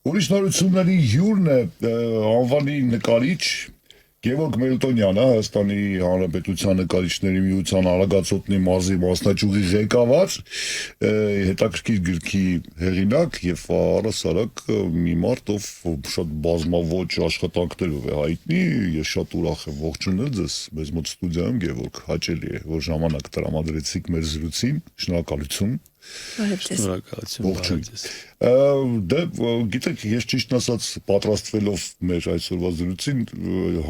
Ուրիշ նորությունների հյուրն է անվանի նկարիչ Գևորգ Մելտոնյանը, Հայաստանի Հանրապետության նկարիչների միության Արագածոտնի մարզի մասնաճյուղի ղեկավար, հետաքրքիր գրքի հեղինակ եւ առասարակ մի մարդ, ով շատ բազմաոճ աշխատանքներով է հայտնի, ես շատ ուրախ եմ ողջունել ձեզ մեզ մոտ ստուդիայում, Գևորգ, հաճելի է, որ ժամանակ տրամադրեցիք մեր զրույցին, շնորհակալություն։ Շնորհակալություն։ Դե գիտեք, ես ճիշտն ասած պատրաստվելով մեր այսօրվա զրույցին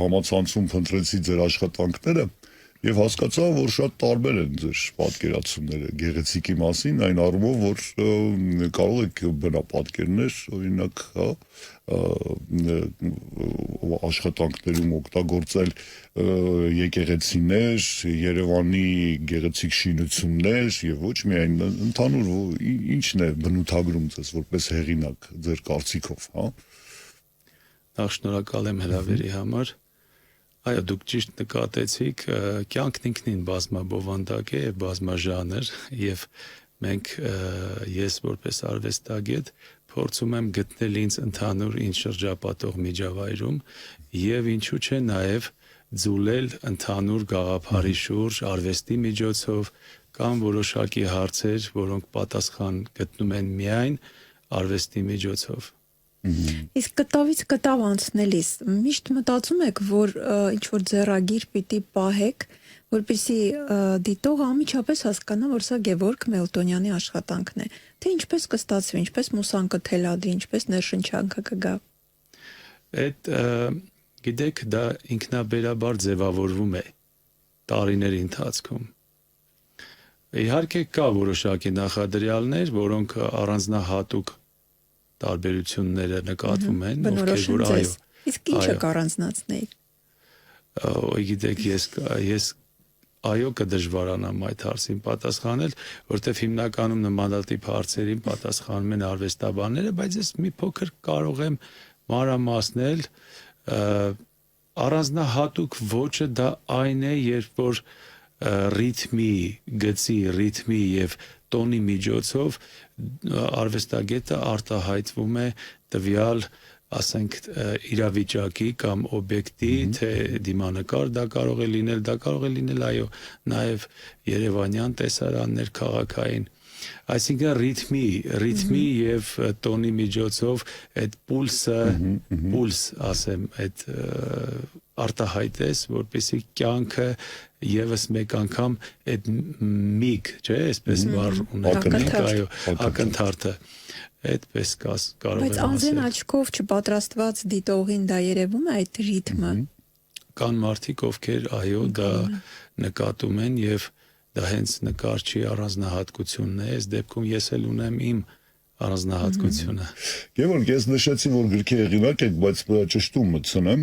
համացանցում փնտրեցի ձեր աշխատանքները եւ հասկացա, որ շատ տարբեր են ձեր պատկերացումները գեղեցիկի մասին, այն առումով, որ կարող եք բնապատկերներ, օրինակ, աշխատանքներում օգտագործել եկեղեցիներ, Երևանի գեղեցիկ շինություններ եւ ոչ միայն ընդհանուր ինչն է բնութագրում ձեզ որպես հեղինակ ձեր կարծիքով, հա։ Նախ շնորհակալ եմ հրավերի համար։ Այո, դուք ճիշտ նկատեցիք, կյանքն ինքնին բազմաբովանդակ է եւ բազմաժանր եւ մենք ես որպես արվեստագետ փորձում եմ գտնել ինձ ընդհանուր ինչ շրջապատող միջավայրում եւ ինչու՞ չէ նաեւ ձուլել ընդհանուր գաղափարի շուրջ արվեստի միջոցով կամ որոշակի հարցեր, որոնք պատասխան գտնում են միայն արվեստի միջոցով։ Իսկ կտավից կտավ անցնելիս միշտ մտածում եք, որ ինչ որ ձեռագիր պիտի պահեք, որպեսզի դիտողը անմիջապես հասկանա, որ սա Գևորգ Մելտոնյանի աշխատանքն է, թե ինչպես կստացվի, ինչպես մուսանկը թելադրի, ինչպես ներշնչանքը կգա։ Այդ գիտեք, դա ինքնաբերաբար ձևավորվում է տարիների ընթացքում։ Իհարկե կա որոշակի նախադրյալներ, որոնք առանձնահատուկ տարբերությունները նկատվում են, ովքեր որ այո։ Իսկ ինչը կառանձնացնեի։ Գիտեք, ես այո կդժվարանամ այդ հարցին պատասխանել, որտեվ հիմնականում նմանատիպ հարցերին պատասխանում են արվեստաբանները, բայց ես մի փոքր կարող եմ մանրամասնել, առանձնահատուկ ոճը դա այն է, երբ որ ռիթմի, գծի, ռիթմի եւ տոնի միջոցով արվեստագետը արտահայտվում է տվյալ, ասենք, իրավիճակի կամ օբյեկտի, թե դիմանկար դա կարող է լինել, այո, նաև երևանյան տեսարաններ քաղաքային։ Այսինքն ռիթմի եւ տոնի միջոցով այդ պուլս, ասեմ, այդ արտահայտես, որպեսզի կյանքը եւս մեկ անգամ այդ միգ, չէ, այսպես բառ ունենք, այո, ակնթարթը այդպես կարող եմ ասել։ Բայց անձեն աչքով չպատրաստված դիտողին դա երևում է այդ ռիթմը։ Կան մարդիկ, ովքեր այո, դա նկատում են եւ դա հենց նկարչի առանձնահատկությունն է, այս դեպքում ես էլ ունեմ իմ առանձնահատկությունը։ Գևորգ, ես նշեցի, որ գրքի հեղինակ եք, բայց ճշտում մտցնեմ,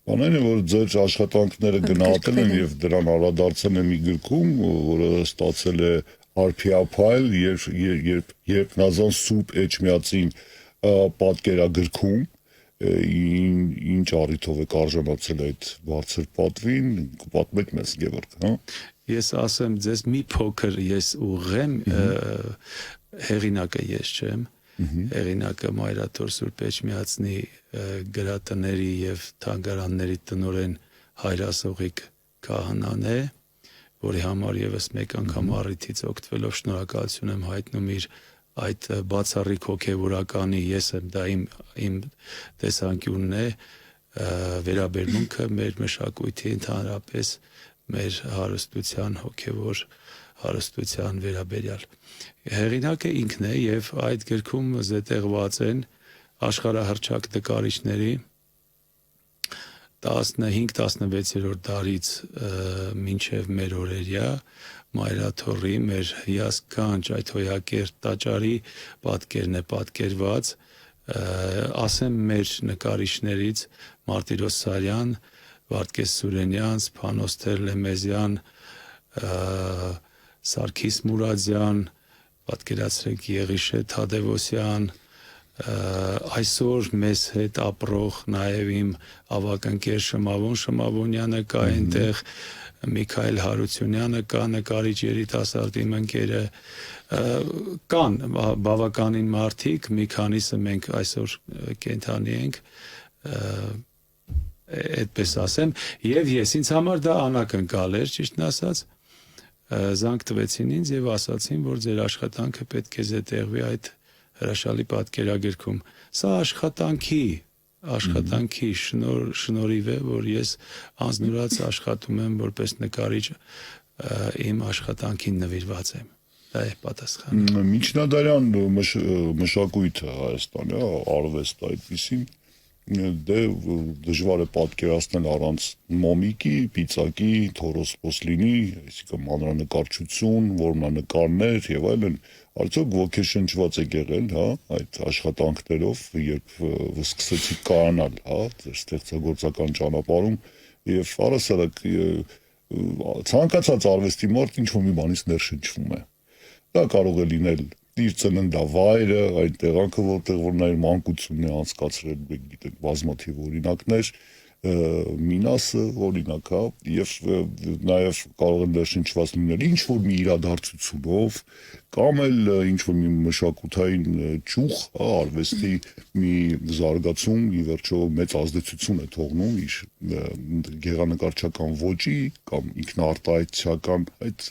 բանն է, որ ձեր աշխատանքները գնահատել են եւ դրան անդրադարձել են մի գրքում, որը ստացել է Արփիափայլ, երբ Նազան Սուրբ Էջմիածին պատկերագրքում, ինչ առիթով եք արժանացել այդ բարձր պատվին, կպատմեք մեզ, Գևորգ, հա։ Ես ասեմ ձեզ մի փոքր ես ուղղեմ, հեղինակը ես չեմ, հեղինակը Մայրաթոր Սուրբ Էջմիածնի գրատների եւ թանգարանների տնօրեն Հայրասողիկ Քահանան է, որի համար եւս մեկ անգամ առիթից օգտվելով շնորհակալություն եմ հայտնում իր այդ բացառիկ հոգեվորականի, ես եմ դա իմ տեսանկյունն է, վերաբերմունքը մեր մշակույթի ընդհանրապես մեր հարստության, հոգևոր հարստության վերաբերյալ։ Հեղինակը ինքն է եւ այդ գրքում զետեղված են աշխարհահռչակ նկարիչների 15-16-րդ դարից մինչև մեր օրերյա Մայրաթորի մեր հիասքանչ այդ հոյակերտ տաճարի պատկերն է պատկերված, ասեմ մեր նկարիչներից Մարտիրոս Սարյան, Վարդգես Սուրենյան, Սփանոս Թերլեմեզյան, Սարգիս Մուրադյան, պատկերացրեք Եղիշե Թադևոսյան, այսօր մեզ հետ ապրող նաև իմ ավագ ընկեր Շմավոն Շմավոնյանը կա այնտեղ, Միքայել Հարությունյանը կա, նկարիչ երիտասարդ իմ ընկերը, կան բավականին մարդիկ, մի քանիսը մենք այսօր կենթանի ենք, այդպես ասեմ, եւ ես ինձ համար դա անակնկալ էր, ճիշտն ասած, զանգ տվեցին ինձ եւ ասացին, որ ձեր աշխատանքը պետք է զետեղվի այդ հրաշալի պատկերագրքում։ Սա աշխատանքի շնորհիվ է, որ ես անձնուրաց աշխատում եմ որպես նկարիչ, իմ աշխատանքին նվիրված եմ։ Դա է պատասխանը։ Միջնադարյան մշակույթը Հայաստանի, արվեստ այդպիսին, դե դժվար է պատկերացնել առանց մոմիկի, պիծակի, Թորոս Պոսլինի, այսինքն մանրանկարչություն, որմնանկարներ եւ այլն, արդյոք ոգեշնչված եք եղել, հա, այդ աշխատանքներով, երբ սկսեցիք կայանալ, հա, ստեղծագործական ճանապարհում եւ առասարակ ցանկացած արվեստի մարդ ինչ-որ մի բանից ներշնչվում է։ Դա կարող է լինել իր ծննդավայրը, այն տեղանքը, որտեղ որ նա իր մանկությունն է անցկացրել, գիտեք, բազմաթիվ օրինակներ, Մինասը օրինակ, հա, եւ նաեւ կարող է ներշնչված լինել ինչ-որ մի իրադարձությունով, կամ էլ ինչ-որ մի մշակութային ճյուղ, հա, արվեստի մի զարգացում, ի վերջո մեծ ազդեցություն է թողնում իր գեղանկարչական ոճի կամ ինքնաարտահայտչական այդ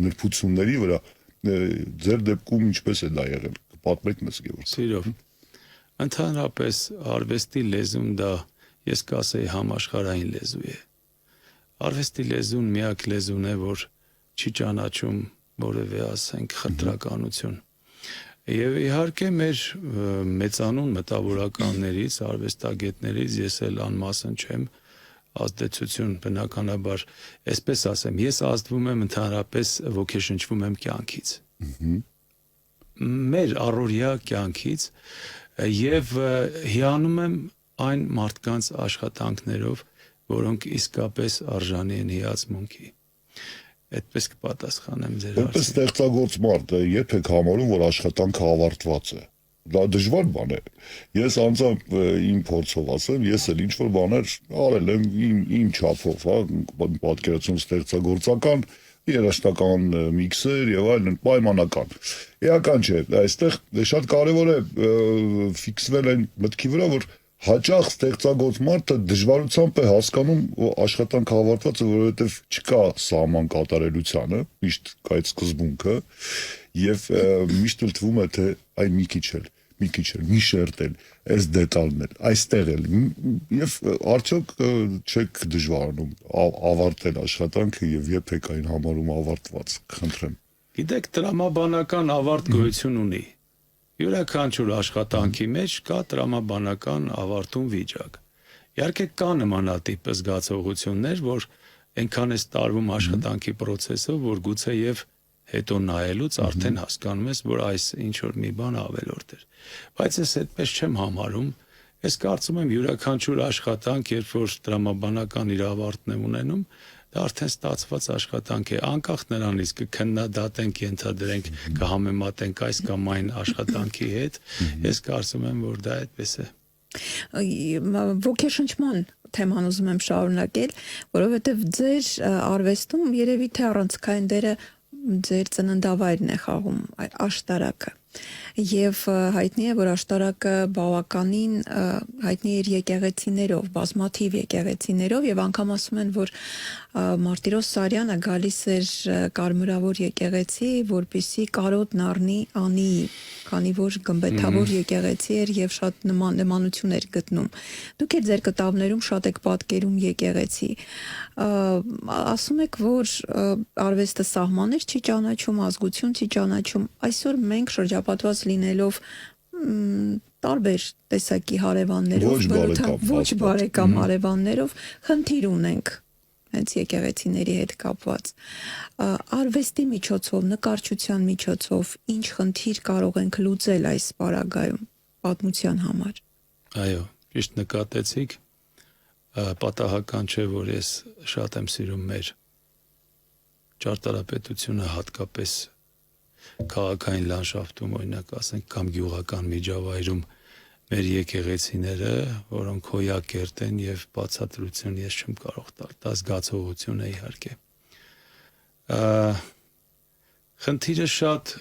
նրբությունների վրա։ Ձեր դեպքում ինչպես է դա եղել, պատմեք մեզ Գևորգ։ Սիրով, ընդհանրապես արվեստի լեզուն դա, ես կասեի, համաշխարհային լեզու է։ Արվեստի լեզուն միակ լեզուն է, որ չի ճանաչում որևէ, ասենք, խնդրականություն։ Եվ իհարկե մեր մեծանուն մտավորականներից, արվեստագետներից ես էլ անմասն չեմ, ազդեցություն բնականաբար, այսպես ասեմ, ես ազդվում եմ ընդհանրապես ոգեշնչվում եմ կյանքից։ Մեր առօրյա կյանքից եւ հիանում եմ այն մարդկանց աշխատանքներով, որոնք իսկապես արժանի են հիացմունքի։ Այդպես կպատասխանեմ ձեր հարցին։ Որպես ստեղծագործ մարդ, երբ եք համարում, որ աշխատանքը ավարտված է։ Դա դժվար բան է։ Ես անձամբ իմ փորձով ասեմ, ես էլ ինչ-որ բաներ արել եմ իմ չափով, հա, պատկերացում ստեղծագործական, երաժշտական միքսեր եւ այլն, պայմանական։ Էական չէ, այստեղ շատ կարեւոր է ֆիքսվել այն մտքի վրա, որ հաճախ ստեղծագործ մարդը դժվարությամբ է հասկանում աշխատանքը ավարտված է, որովհետեւ չկա սահման կատարելությանը, միշտ կա այդ սկզբունքը, եւ միշտ էլ թվում է, թե այ մի քիչ էլ, մի շերտ էլ, այս դետալն էլ, այստեղ էլ, եւ արդյոք չեք դժվարանում ավարտել աշխատանքը եւ երբ եք այն համարում ավարտված, խնդրեմ։ Գիտեք, տրամաբանական ավարտ գոյություն ունի։ Յուրաքանչյուր աշխատանքի մեջ կա տրամաբանական ավարտուն վիճակ։ Իհարկե կա նմանատիպ զգացողություններ, որ այնքան է տարվում աշխատանքի process-ով, որ գուցե եւ հետո նայելուց արդեն հասկանում ես, որ այս ինչ որ մի բան ավելորդ էր։ Բայց ես այդպես չեմ համարում։ Ես կարծում եմ յուրաքանչյուր աշխատանք, երբ որ տրամաբանական իր ավարտն է ունենում, դա արդեն ստացված աշխատանք է, անկախ նրանից կքննադատենք, ենթադրենք, կհամեմատենք այս կամ այն աշխատանքի հետ, ես կարծում եմ, որ դա այդպես է։ Ոգեշնչման թեման ուզում եմ շարունակել, որովհետև ձեր արվեստում երևի թե առանցքային դերը ձեր ծննդավայրն է խաղում, աշտարակը։ Եվ հայտնի է, որ աշտարակը բավականին հայտնի էր եկեղեցիներով, բազմաթիվ եկեղեցիներով եւ անգամ ասում են, որ Մարտիրոս Սարյանը գալիս էր կարմրավոր եկեղեցի, որպեսի կարոտն առնի անի, քանի որ գմբեթավոր եկեղեցի էր եւ շատ նմանություն էր գտնում։ Դուք եք ձեր կտավներում շատ եք պատկերում եկեղեցի։ Ասում եք, որ արվեստը սահմաններ չի ճանաչում, ազգություն չի ճանաչում։ Այսօր մենք շրջապատված լինելով տարբեր տեսակի հարևաններով, ոչ բարեկամ հարևաններով խնդիր ունենք հենց եկեղեցիների հետ կապված։ Արվեստի միջոցով, նկարչության միջոցով ինչ խնդիր կարող ենք լուծել այս պարագայում պատմության համար։ Այո, ճիշտ նկատեցիք, պատահական չէ, որ ես շատ եմ սիրում մեր ճարտարապետությունը, հատկապես քաղաքային լանդշաֆտում, օրինակ ասենք, կամ գյուղական միջավայրում մեր եկեղեցիները, որոնք հոյակերտ են եւ բացատրություն ես չեմ կարող տալ, դա զգացողություն է իհարկե։ Խնդիրը շատ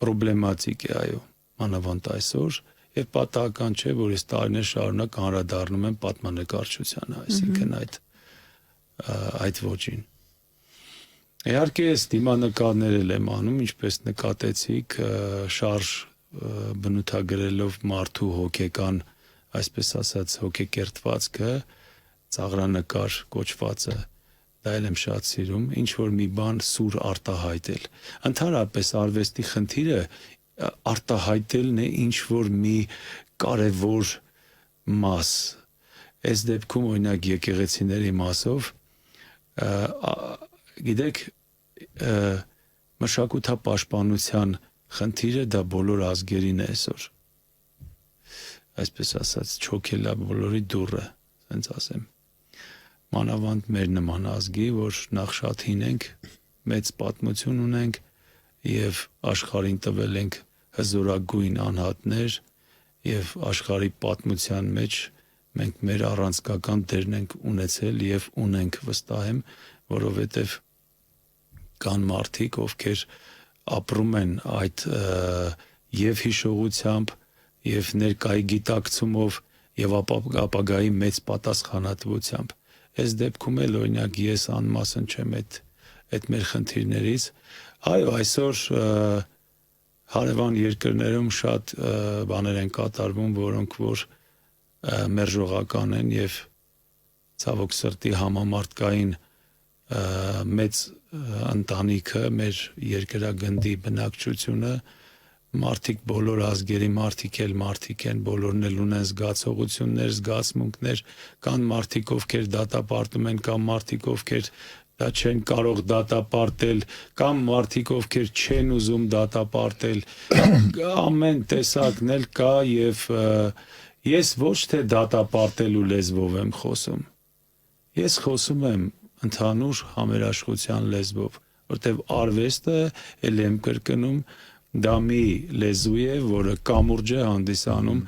պրոբլեմատիկ է, այո, մանավանդ այսօր, եւ պատահական չէ, որ այս տարիներ շարունակ անդրադառնում են պատմանեկարչությանը, այսինքն այդ ոճին։ Իհարկե, ես դիմանկարներ եմ անում, ինչպես նկատեցիք, շարժ բնութագրելով մարդու հոգեկան, այսպես ասած, հոգեկերտվածքը, ծաղրանկար կոչվածը, դա էլ եմ շատ սիրում, ինչ որ մի բան սուր արտահայտել։ Ընդհանրապես արվեստի խնդիրը արտահայտելն է ինչ որ մի կարևոր մաս։ Այս դեպքում օրինակ եկեղեցիների մասով գիտեք մշակութապաշտպանության խնդիրը դա բոլոր ազգերին է այսօր, այսպես ասած չոքելա բոլորի դուռը, ասենց ասեմ, մանավանդ մեր նման ազգի, որ նախ շատ հին ենք, մեծ պատմություն ունենք եւ աշխարհին տվել ենք հզորագույն անհատներ եւ աշխարհի պատմության մեջ մենք մեր առանցքական դերն ենք ունեցել եւ ունենք վստահ եմ, որովհետեւ կան մարդիկ, ովքեր ապրում են այդ եւ հիշողությամբ եւ ներկայի գիտակցումով եւ ապագայի մեծ պատասխանատվությամբ։ Այս դեպքում էլ օրինակ ես անմասն չեմ այդ մեր խնդիրներից։ Այո, այսօր հարևան երկրներում շատ բաներ են կատարվում, որոնք որ մերժողական են եւ ցավոք սրտի համամարտկային մեծ ընտանիքը, մեր երկրագնդի բնակչությունը, մարդիկ բոլոր ազգերի մարդիկ են, բոլորն էլ ունեն զգացողություններ, զգացմունքներ, կան մարդիկ, ովքեր դատապարտում են, կան մարդիկ, ովքեր դա չեն կարող դատապարտել, կան մարդիկ, ովքեր չեն ուզում դատապարտել, ամեն տեսակն էլ կա եւ ես ոչ թե դատապարտելու լեզվով եմ խոսում, ես խոսում եմ ընդհանուր համերաշխության լեզվով, որտեվ արվեստը էլ եմ կրկնում, դա մի լեզու է, որը կամուրջ է հանդիսանում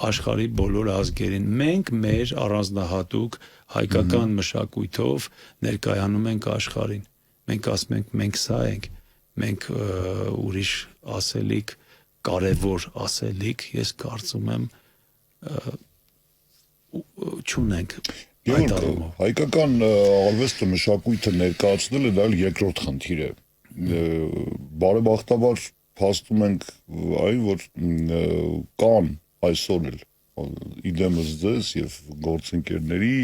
աշխարհի բոլոր ազգերին։ Մենք մեր առանձնահատուկ հայկական մշակույթով ներկայանում ենք աշխարհին։ Մենք ասում ենք, մենք սա ենք, մենք ուրիշ ասելիք, կարևոր ասելիք, ես կարծում եմ չունենք։ Հայկական արվեստը մշակույթը ներկայացնելը դա էլ երկրորդ խնդիր է։ Բարեբախտաբար փաստում ենք այն, որ կան այսօր էլ իդեմս ձեզ եւ գործընկերների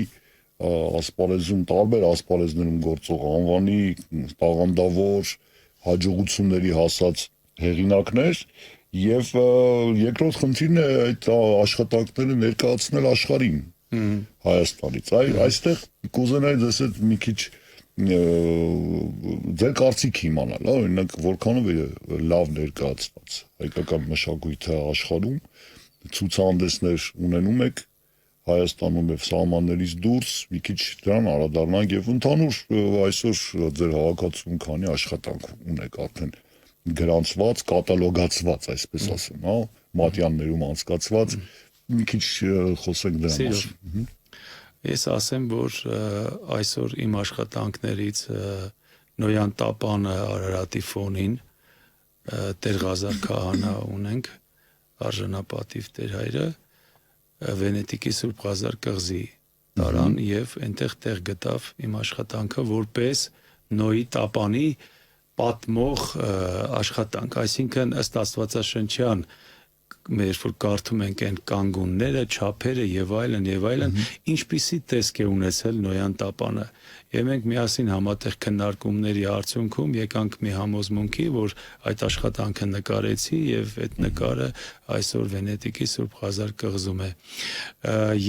ասպարեզում տարբեր ասպարեզներում գործող անվանի տաղանդավոր հաջողությունների հասած հեղինակներ եւ երկրորդ խնդիրն է այդ աշխատանքները ներկայացնել աշխարհին Հայաստանից։ Այստեղ կուզենայի ձեզ հետ մի քիչ ձեր կարծիք իմանալ, օրինակ որքանով է լավ ներկայացված հայկական մշակույթը աշխարհում, ցուցահանդեսներ ունենում եք Հայաստանում եւ սահմաններից դուրս, մի քիչ դրան անդրադառնանք եւ ընդհանուր այսօր ձեր հավաքածուն քանի աշխատանք ունեք արդեն գրանցված, կատալոգացված, այսպես ասեմ, հա, մատյաններում անցկացված, մի քիչ խոսենք դրա մասին։ Ես ասեմ, որ այսօր իմ աշխատանքներից Նոյան Տապանը Արարատի ֆոնին Տեր Ղազար Քահանա ունենք, արժանապատիվ Տեր հայրը, Վենետիկի Սուրբ Ղազար կղզի տարան եւ այնտեղ տեղ գտավ իմ աշխատանքը որպես Նոյի Տապանի պատմող աշխատանք, այսինքն ըստ Աստվածաշնչյան մեր որ կարդում ենք այն կանգունները, չափերը եւ այլն, ինչպիսի տեսք է ունեցել Նոյան Տապանը։ Եվ մենք միասին համատեղ քննարկումների արդյունքում եկանք մի համոզմունքի, որ այդ աշխատանքը նկարեցի եւ այդ նկարը այսօր Վենետիկի Սուրբ Ղազար կղզում է։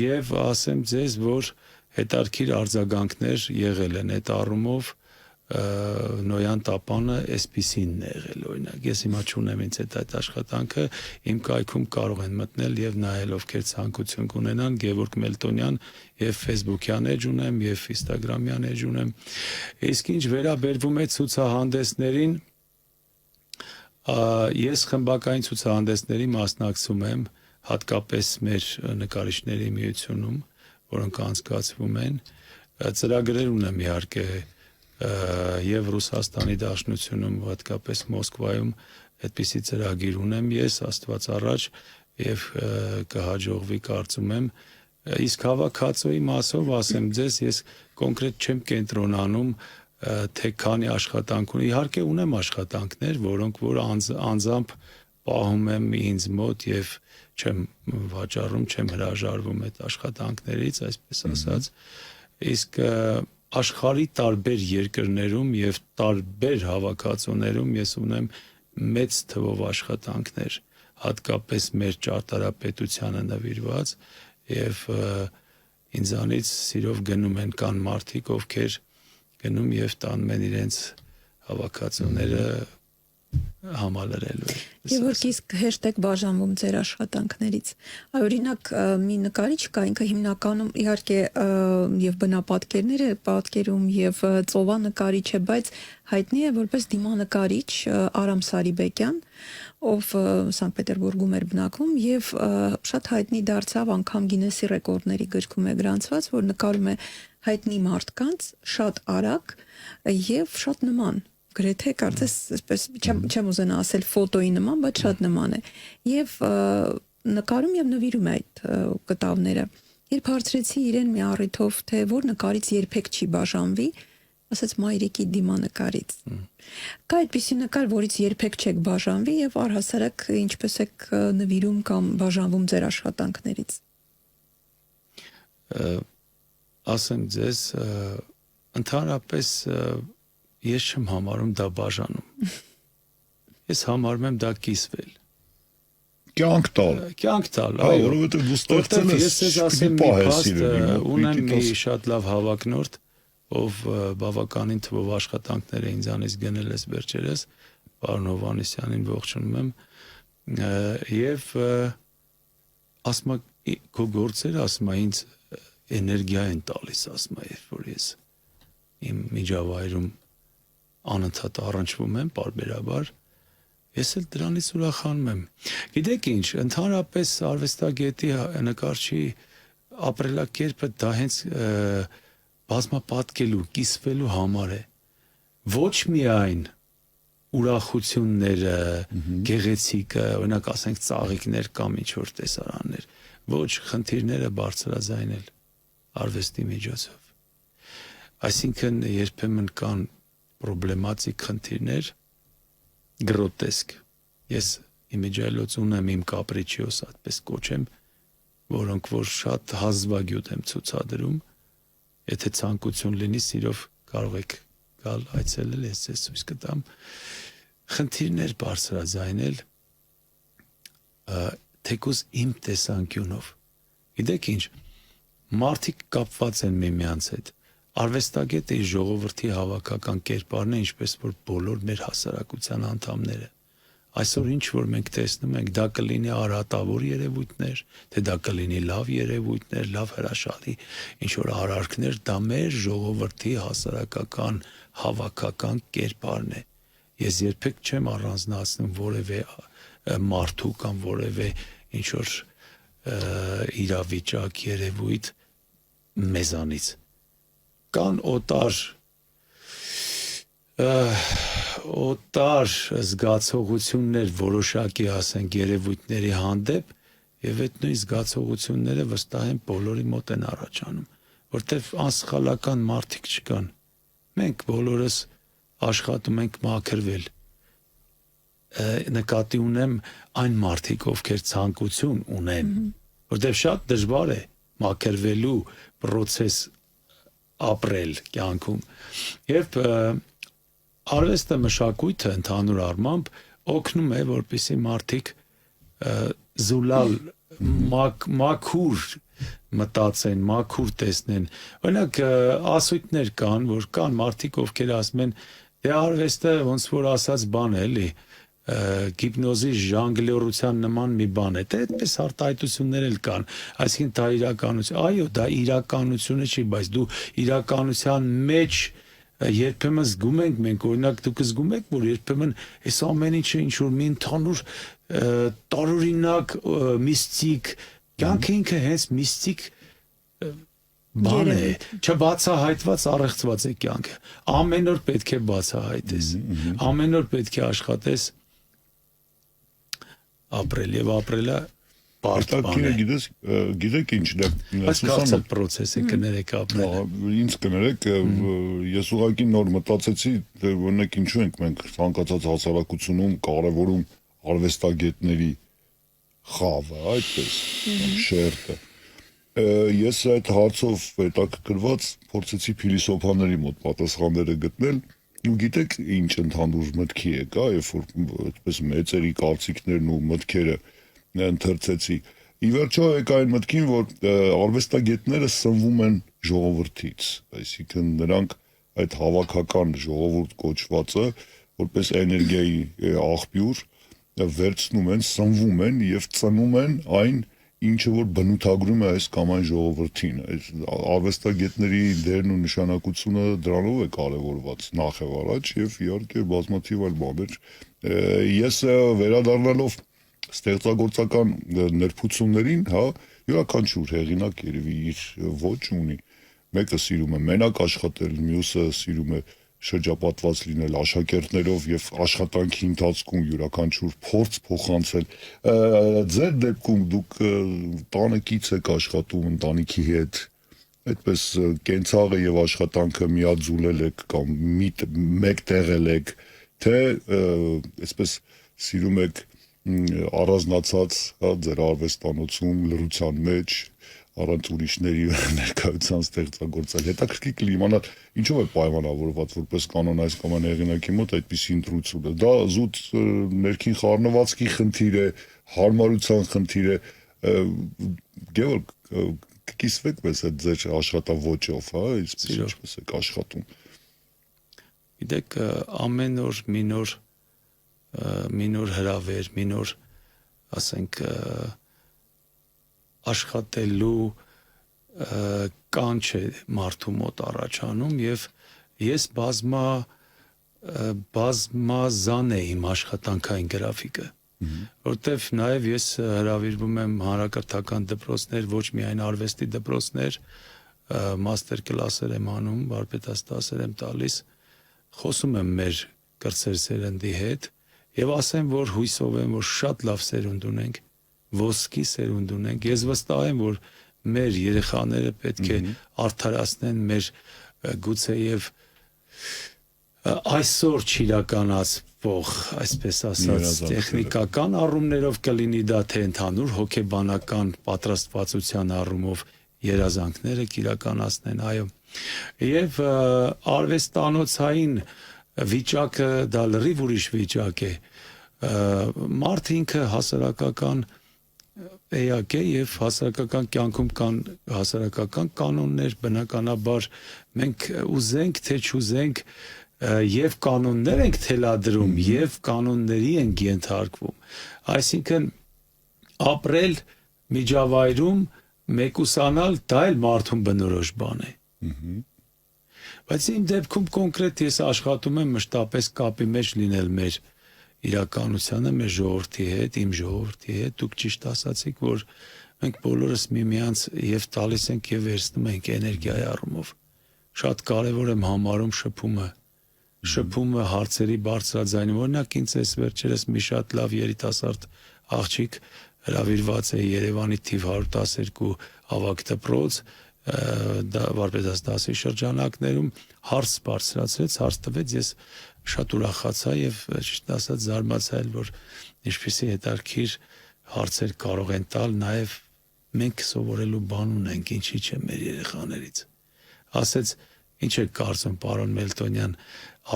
Եվ ասեմ ձեզ, որ հետարքիր արձագանքներ եղել են այդ առումով Նոյան Տապանը այսպիսինն է եղել, օրինակ, ես հիմա չունեմ ինձ այդ աշխատանքը, իմ կայքում կարող են մտնել եւ նայել ովքեր ցանկություն կունենան, Գևորգ Մելտոնյան եւ Facebook-յան էջ ունեմ եւ Instagram-յան էջ ունեմ։ Իսկ ինչ վերաբերվում է ցուցահանդեսներին, Ես խմբակային ցուցահանդեսների մասնակցում եմ, հատկապես մեր նկարիչների միությունում, որոնք անցկացվում են, ծրագրեր ունեմ իհարկե եւ Ռուսաստանի Դաշնությունում, հատկապես Մոսկվայում այդպիսի ծրագիր ունեմ ես, Աստված առաջ, եւ կհաջողվի կարծում եմ, իսկ հավաքածոյի մասով ասեմ ձեզ, ես կոնկրետ չեմ կենտրոնանում թե քանի աշխատանք ունի, իհարկե ունեմ աշխատանքներ, որոնք որ անձամբ պահում եմ ինձ մոտ եւ չեմ վաճառում, չեմ հրաժարվում այդ աշխատանքներից, այսպես ասած, իսկ աշխարհի տարբեր երկրներում եւ տարբեր հավաքածուներում ես ունեմ մեծ թվով աշխատանքներ, հատկապես մեր ճարտարապետությանը նվիրված եւ ինձանից սիրով գնում են կան մարդիկ, ովքեր գնում եւ տանում են իրենց հավաքածուները համալրելու։ Եվ որ իսկ հեշտ եք բաժանվում ձեր աշխատանքներից։ Օրինակ մի նկարիչ կա, ինքը հիմնականում իհարկե եւ բնապատկերները պատկերում եւ ծովանկարիչ է, բայց հայտնի է որպես դիմանկարիչ Արամ Սարիբեկյան, ով Սանկտ Պետերբուրգում էր բնակվում եւ շատ հայտնի դարձավ, անգամ Գինեսի ռեկորդների գրքում է գրանցված, որ նկարում է հայտնի մարդկանց շատ արագ եւ շատ նման, գրեթե կարծես այսպես չեմ ուզենա ասել ֆոտոյի նման, բայց շատ նման է եւ նկարում եւ նվիրում է այդ կտավները։ Երբ հարցրեցի իրեն մի առիթով, թե որ նկարից երբեք չի բաժանվի, ասաց մայրիկի դիմանկարից։ Կա այդպիսի նկար, որից երբեք չեք բաժանվի եւ առհասարակ ինչպես եք նվիրում կամ բաժանվում ձեր աշխատանքներից։ Ասեմ ձեզ, ընդհանրապես ես չեմ համարում դա բաժանում։ Ես համարում եմ դա կիսվել։ Կյանք տալ։ Կյանք տալ, այո, որովհետեւ դու ստեղծել ես, ես ես ասեմ մի փաստ ունեմ մի շատ լավ հավակնորդ, ով բավականին թվով աշխատանքներ է ինձանից գնել ես վերջերս, պարոն Հովհաննիսյանին ողջունում եմ, եւ ասում է քո գործերը, ասում է ինձ էներգիա են տալիս, ասում է, երբ որ ես իմ միջավայրում անընդհատ առնչվում եմ պարբերաբար, ես էլ դրանից ուրախանում եմ։ Գիտեք ինչ, ընդհանրապես արվեստագետի նկարչի ապրելակերպը դա հենց բազմապատկելու, կիսվելու համար է։ Ոչ միայն ուրախությունները, գեղեցիկը, օրինակ ասենք ծաղիկներ կամ ինչ-որ տեսարաններ, ոչ խնդիրները բարձրաձայնել արվեստի միջոցով։ Այսինքն երբեմն կան պրոբլեմատիկ խնդիրներ, գրոտեսկ։ Ես իմիջիայլոց ունեմ իմ կապրիչիոս, այդպես կոչեմ, որոնք որ շատ հազվագյուտ եմ ցուցադրում, եթե ցանկություն լինի, սիրով կարող եք գալ այցելել, ես ձեզ ցույց կտամ, խնդիրներ բարձրաձայնել, թեկուզ իմ տեսանկյունով։ Գիտեք ինչ, մարդիկ կապված են միմյանց հետ, արվեստագետը ժողովրդի հավաքական կերպարն է, ինչպես որ բոլոր մեր հասարակության անդամները։ Այսօր ինչ որ մենք տեսնում ենք, դա կլինի արատավոր երևույթներ, թե դա կլինի լավ երևույթներ, լավ հրաշալի, ինչ որ արարքներ, դա մեր ժողովրդի հասարակական հավաքական կերպարն է։ Ես երբեք չեմ առանձնացնում որևէ մարդու կամ որևէ ինչ որ իրավիճակ, երևույթ մեզանից։ Կան օտար զգացողություններ որոշակի ասենք երևույթների հանդեպ եւ այդ նույն զգացողությունները վստահ եմ բոլորի մոտ են առաջանում, որտեվ անսխալական մարդիկ չկան։ Մենք բոլորս աշխատում ենք մաքրվել։ Նկատի ունեմ այն մարդիկ, ովքեր ցանկություն ունեն, որտեվ շատ դժվար է մաքրվելու process ապրել կյանքում եւ արվեստը մշակույթը ընդհանուր առմամբ օգնում է որպեսզի մարդիկ զուլալ մաքուր մտածեն, մաքուր տեսնեն։ Օրինակ ասույթներ կան, որ կան մարդիկ, ովքեր ասում են, դե արվեստը ոնց որ ասած բան է, էլի գիպնոզի ժանգլերության նման մի բան է, դե այդպես արտահայտություններ էլ կան, այսինքն դա իրականություն, այո, դա իրականությունը չի, բայց դու իրականության մեջ երբեմն զգում ենք մենք օրինակ դուք զգում եք որ երբեմն այս ամեն ինչը ինչ որ մի ընդհանուր տարօրինակ միստիկ կյանքը ինքը հենց միստիկ բան է չբացահայտված առեղծված է կյանքը ամեն օր պետք է բացահայտես ամեն օր պետք է աշխատես ապրել եւ ապրելը բարդ բան է գիտեք ինչն է այս կարծել process է կներեք ապրել ինձ կներեք ես ուղղակի նոր մտածեցի օրինակ ինչու ենք մենք ցանկացած հասարակությունում կարևորում արվեստագետների խավը այդպես շերտը ես այդ հարցով հետաքրքրված փորձեցի փիլիսոփաների մոտ պատասխանները գտնել ու գիտեք ինչ ընդհանուր մտքի եկա երբ որ այդպես մեծերի կարծիքներն ու մտքերը ընթերցեցի ի վերջո եկա այն մտքին որ արվեստագետները սնվում են ժողովրդից այսինքն նրանք այդ հավաքական ժողովուրդ կոչվածը որպես էներգիայի աղբյուր վերցնում են սնվում են եւ ծնում են այն ինչը որ բնութագրում է այս կամ այն ժողովրդին այս արվեստագետների դերն ու նշանակությունը դրանով է կարևորված նախ եւ առաջ եւ իհարկե բազմաթիվ այլ բաներ ես վերադառնալով ստեղծագործական ներփություններին հա յուրաքանչյուր հեղինակ երևի իր ոճ ունի մեկը սիրում է մենակ աշխատել մյուսը սիրում է շրջապատված լինել աշակերտներով եւ աշխատանքի ընթացքում յուրաքանչյուր փորձ փոխանցել ձեր դեպքում դուք տանեկից եք աշխատում ընտանիքի հետ այդպես կենցաղը եւ աշխատանքը միաձուլել եք կամ մեկ տեղել եք թե այսպես սիրում եք առանձնացած հա ձեր արվեստանոցում լրության մեջ առանց ուրիշների ներկայության ստեղծագործել հետաքրքիր կլիմանալ ինչով է պայմանավորված որպես կանոն այս կամ այն հեղինակի մոտ այդպիսի ընտրությունը դա զուտ ներքին խառնվածքի խնդիր է հարմարության խնդիր է Գևորգ կիսվեք մեզ այդ ձեր աշխատավոճով հա ինչպես եք աշխատում գիտեք ամեն օր մի նոր հրավեր մի նոր ասենք աշխատելու կանչ է մարդու մոտ առաջանում եւ ես բազմազան է իմ աշխատանքային գրաֆիկը որտեվ նաեւ ես հրավիրվում եմ հանրակրթական դպրոցներ ոչ միայն արվեստի դպրոցներ մաստեր կլասեր եմ անում վարպետաստասեր եմ տալիս խոսում եմ մեր կրտսեր սերնդի հետ եւ ասեմ որ հույսով եմ որ շատ լավ սերունդ ունենք ոսկի սերունդ ունենք ես վստահ եմ որ մեր երեխաները պետք է արդարացնեն մեր գուցե եւ այսօր չիրականացվող այսպես ասած տեխնիկական առումներով կլինի դա թե ընդհանուր հոգեբանական պատրաստվածության առումով երազանքները կիրականացնեն այո եւ արվեստանոցային վիճակը դա լրիվ ուրիշ վիճակ է մարդ ինքը հասարակական էակ է եւ հասարակական կյանքում կան հասարակական կանոններ բնականաբար մենք ուզենք թե չուզենք եւ կանոններ ենք թելադրում եւ կանոնների ենք ենթարկվում այսինքն ապրել միջավայրում մեկուսանալ դա էլ մարդուն բնորոշ բան է բայց իմ դեպքում կոնկրետ ես աշխատում եմ մշտապես կապի մեջ լինել մեր իրականությանը մեր ժողովրդի հետ, իմ ժողովրդի հետ, դուք ճիշտ ասացիք, որ մենք բոլորս միմյանց եւ տալիս ենք եւ վերցնում ենք էներգիայի առումով։ Շատ կարեւոր եմ համարում շփումը հարցերի բարձրաձայնում։ Օրինակ ինձ էս վերջերս մի շատ լավ երիտասարդ աղջիկ հրավիրված է Երևանի թիվ 112 ավագ դպրոց, դա վարպետաստասի շրջանակներում հարց բարձրացրեց, հարց տվեց, ես շատ ուրախացա եւ ճիշտ ասած զարմացա որ ինչպեսի հետարքիր հարցեր կարող են տալ նաեւ մենք սովորելու բան ունենք ինչի՞ չէ մեր երեխաներից ասեց ինչ է կարծում պարոն Մելտոնյան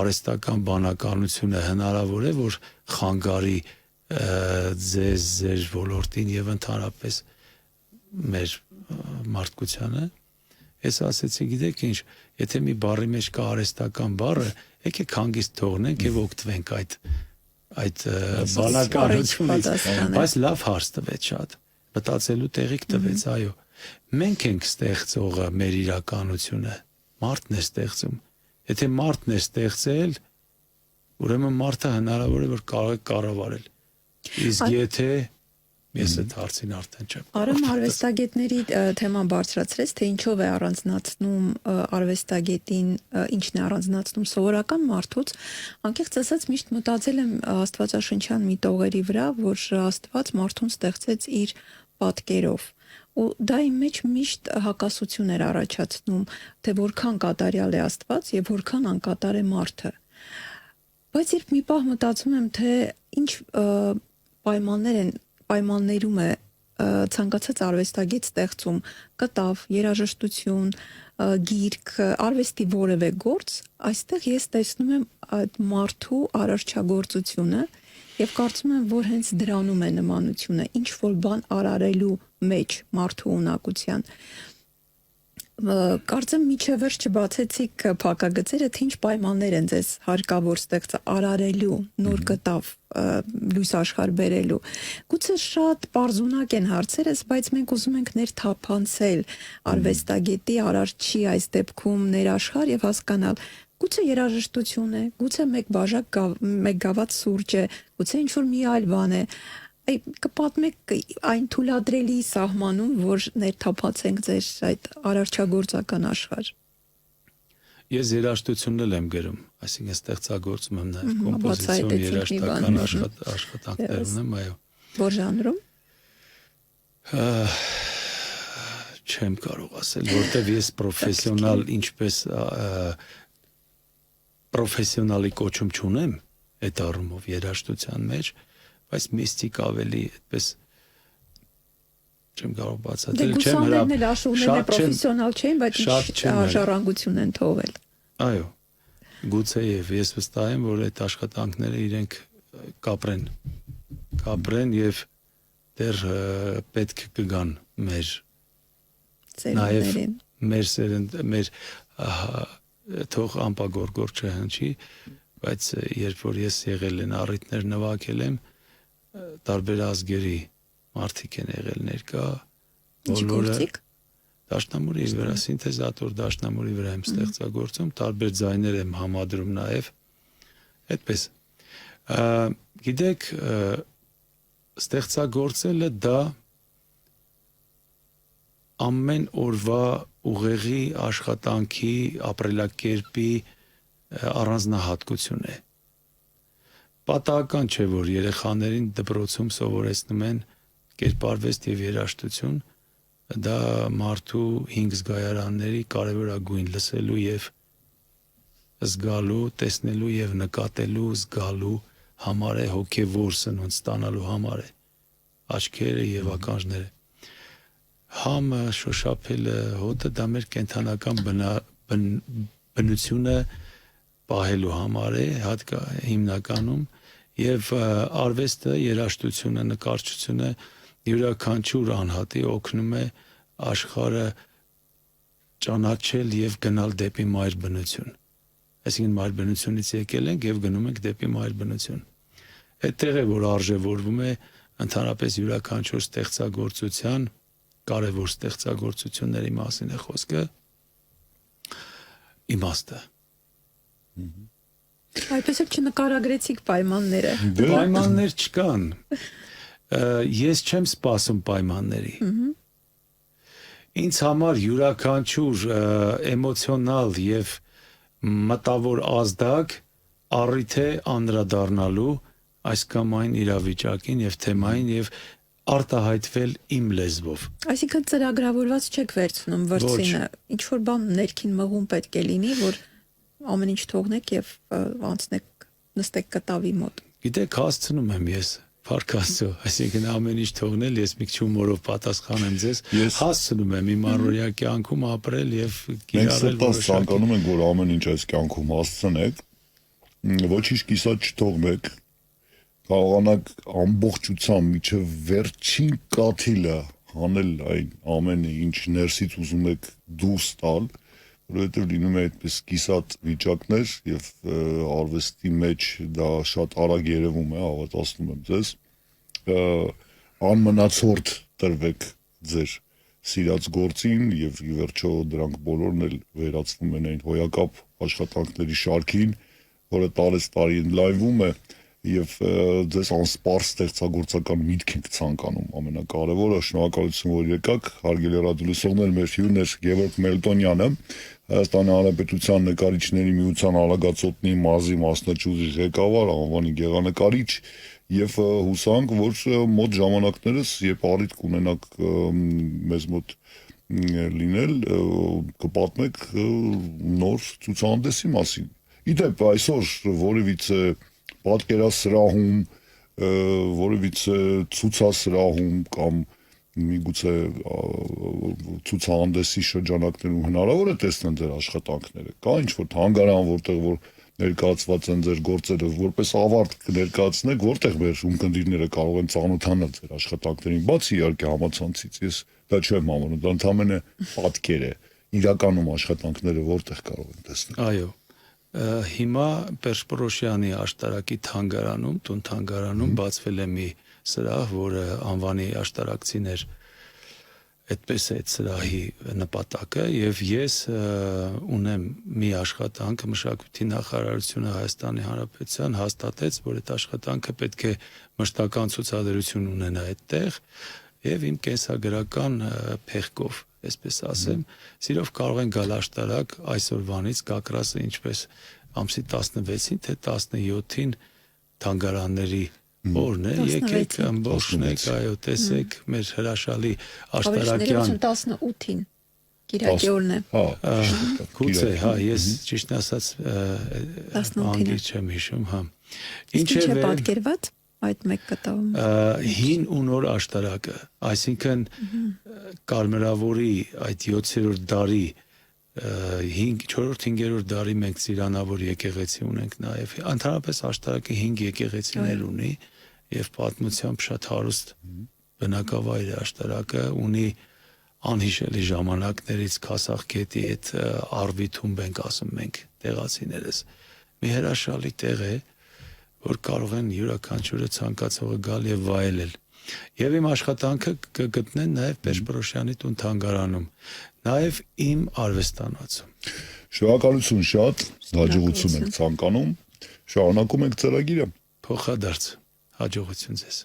արհեստական բանականությունը հնարավոր է որ խանգարի ձեր ոլորտին եւ ընդհանրապես մեր մարդկությանը ես ասեցի գիտեք ինչ եթե մի բառի մեջ կա արհեստական բառը եկեք հանգիստ թողնենք եւ օգտվենք այդ բանականությունից բայց լավ հարց տվեց շատ մտածելու տեղիք տվեց այո մենք ենք ստեղծողը մեր իրականությունը մարդն է ստեղծում Եթե մարդն է ստեղծել, ուրեմն մարդը հնարավոր է որ կարող է կառավարել։ Իսկ եթե ես այդ հարցին արդեն չեմ։ Արամ արվեստագետների թեման բարձրացրեց, թե ինչով է առանձնացնում արվեստագետին, ինչն է առանձնացնում սովորական մարդուց, անկեղծ ասած միշտ մտածել եմ աստվածաշնչյան մի տողերի վրա, որ Աստված մարդուն ստեղծեց իր պատկերով։ Ու դա իմ մեջ միշտ հակասություն էր առաջացնում, թե որքան կատարյալ է Աստված եւ որքան անկատար է մարդը։ Բայց երբ մի պահ մտածում եմ, թե ինչ պայմաններում է ցանկացած արվեստագետ ստեղծում կտավ, երաժշտություն, գիրք, արվեստի որևէ գործ, այստեղ ես տեսնում եմ այդ մարդու արարչագործությունը եւ կարծում եմ, որ հենց դրանում է նմանությունը, ինչ որ բան արարելու մեջ մարդու ունակության։ Կարծեմ միջև վերջ չբացեցիք փակագծերը, թե ինչ պայմաններ են ձեզ հարկավոր ստեղծը արարելու, նոր կտավ լույս աշխարհ բերելու։ Գուցե շատ պարզունակ են հարցերս, բայց մենք ուզում ենք ներթափանցել արվեստագետի, արարչի այս դեպքում ներաշխարհ եւ հասկանալ, գուցե երաժշտություն է, գուցե մեկ գավաթ սուրճ է, գուցե ինչ որ մի այլ բան է։ Կպատմեք այն թույլատրելի սահմանում, որ ներթափացենք ձեր այդ արարչագործական աշխարհ։ Ես երաժշտությունն էլ եմ գրում, այսինքն ստեղծագործում եմ նաև կոմպոզիցիոն երաժշտական աշխատանքներ ունեմ, այո։ Որ ժանրում։ Չեմ կարող ասել, որտեվ ես պրոֆեսիոնալ ինչպես պրոֆեսիոնալի կոչում չունեմ այդ առումով երաժշտության մեջ, բայց միստիկ ավելի այդպես չեմ կարող բացատրել, չեմ հրապարակել աշխուժները պրոֆեսիոնալ չէին, բայց արժանապատվություն են թողել։ Այո, գուցե եւ ես վստահ եմ, որ այդ աշխատանքները իրենք կապրեն եւ դեռ պետք կգան մեր ծերուններին, մեր սերունդ, մեր թող ամպագորգոր չհնչի, բայց երբ որ ես եղել են առիթներ նվագել եմ, տարբեր ազգերի մարդիկ են եղել ներկա, բոլորը դաշնամուրի վրա, սինթեզատոր դաշնամուրի վրա եմ ստեղծագործում, տարբեր ձայներ եմ համադրում նաև, այդպես։ Գիտեք, ստեղծագործելը դա ամեն օրվա ուղեղի աշխատանքի ապրելակերպի առանձնահատկություն է։ Պատահական չէ, որ երեխաներին դպրոցում սովորեցնում են կերպարվեստ եւ երաժշտություն, դա մարդու 5 զգայարանների կարևորագույն լսելու եւ զգալու, տեսնելու եւ նկատելու, զգալու համար է, հոգեվոր սնունդ ստանալու համար է, աչքերը եւ ականջները։ Համը, շոշափելը, հոտը դա մեր կենթանական բնությունը պահելու համար է, հիմնականում, եւ արվեստը, երաժշտությունը, նկարչությունը յուրաքանչյուր անհատի օգնում է աշխարհը ճանաչել եւ գնալ դեպի մայր բնություն։ Այսինքն մայր բնությունից եկել ենք եւ գնում ենք դեպի մայր բնություն։ Այդտեղ է որ արժևորվում է ընդհանրապես յուրաքանչյուր ստեղծագործության, կարևոր ստեղծագործությունների մասին է խոսքը, իմաստը։ Այդպես էլ չնկարագրեցիք պայմանները։ Պայմաններ չկան։ Ես չեմ սպասում պայմանների։ Ինձ համար յուրաքանչյուր էմոցիոնալ եւ մտավոր ազդակ առիթ է անդրադառնալու այս կամ այն իրավիճակին եւ թեմային եւ արտահայտվել իմ լեզվով։ Այսինքն ծրագրավորված չեք վերցնում վրցինը, ինչ որ բան ներքին մղում պետք է լինի, որ ամեն ինչ թողնեք եւ անցնեք նստեք կտավի մոտ։ Գիտեք, հասցնում եմ ես, փառք Աստծո, այսինքն ամեն ինչ թողնել, ես մի քիչ հումորով պատասխանեմ ձեզ, հասցնում եմ իմ առօրյա կյանքում ապրել եւ կիրառել որոշակի։ Մենք ցանկանում ենք, որ ամեն ինչ այս կյանքում հասցնեք, ոչինչ կիսատ չթողնեք, կարողանաք ամբողջությամբ միջև վերջին կաթիլը հանել այն ամենը, ինչ ներսից ուզում եք դուրս տալ, որովհետև լինում է այդպես կիսատ վիճակներ եւ արվեստի մեջ դա շատ արագ երևում է, հավատացնում եմ ձեզ, անմնացորդ տրվեք ձեր սիրած գործին եւ ի վերջո դրանք բոլորն էլ վերածվում են այն հոյակապ աշխատանքների շարքին, որը տարի ընդլայնվում է եւ ձեզ անսպառ ստեղծագործական միտք ենք ցանկանում ամենակարևորը շնորհակալություն որ եկաք հարգելի ռադիոլսողներ մեր հյուրն էր Գևորգ Մելտոնյանը Հայաստանի Հանրապետության նկարիչների միության Արագածոտնի մարզի մասնաճյուղի ղեկավար անվանի գեղանկարիչ եւ հուսանք որ մոտ ժամանակներս երբ առիթ կունենաք մեզ մոտ լինել կպատմեք նոր ցուցահանդեսի մասին իդեպ այսօր որևիցե պատկերասրահում որևիցե ցուցասրահում կամ միգուցե ցուցահանդեսի շրջանակներում հնարավոր է տեսնել ձեր աշխատանքները կա ինչ-որ թանգարան որտեղ որ ներկայացված են ձեր գործերը որպես ավարտ կներկայացնեք որտեղ մեր ունկնդիրները կարող են ծանոթանալ ձեր աշխատանքներին բացի իհարկե համացանցից ես դա չեմ համարում դա ընդհանրապես պատկեր է իրականում աշխատանքները որտեղ կարող են տեսնել այո հիմա Պերշպրոշյանի աշտարակի թանգարանում, տուն թանգարանում բացվել է մի սրահ, որը անվանի աշտարակցիներ այդպես է այդ սրահի նպատակը եւ ես ունեմ մի աշխատանք մշակույթի նախարարությունը Հայաստանի Հանրապետության հաստատեց, որ այդ աշխատանքը պետք է մշտական ցուցադրություն ունենա այդտեղ եւ իմ կենսագրական փեղկով այսպես ասեմ, սիրով կարող են գալ աշտարակ այսօրվանից կակրասը ինչպես ամսի 16-ին թե 17-ին թանգարանների օրն է, եկեք ամբողջնեք, այո, տեսեք մեր հրաշալի աշտարակյան 18-ին Կիրակի օրն է։ Գուցե, հա, ես ճիշտ ասած անգիր չեմ հիշում, հա։ Ինչ է պատկերված այդ մեկ կտավում հին ու նոր աշտարակը, այսինքն Կարմրավորի այդ 7-րդ դարի 4-5-րդ դարի մենք ծիրանավոր եկեղեցի ունենք նաև ընդհանրապես աշտարակը 5 եկեղեցիներ ունի եւ պատմությամբ շատ հարուստ բնակավայր է աշտարակը ունի անհիշելի ժամանակներից Քասախգետի այդ արվիթում ենք ասում մենք տեղացիներս մի հրաշալի տեղ է որ կարող են յուրաքանչյուրը ցանկացողը գալ եւ վայելել։ Եվ իմ աշխատանքը կգտնեն նաեւ Պերշպրոշյանի տուն թանգարանում, նաեւ իմ արվեստանոցում։ Շնորհակալություն շատ, հաջողություն ենք ցանկանում։ Շարունակում ենք ծրագիրը։ Փոխադարձ հաջողություն ձեզ։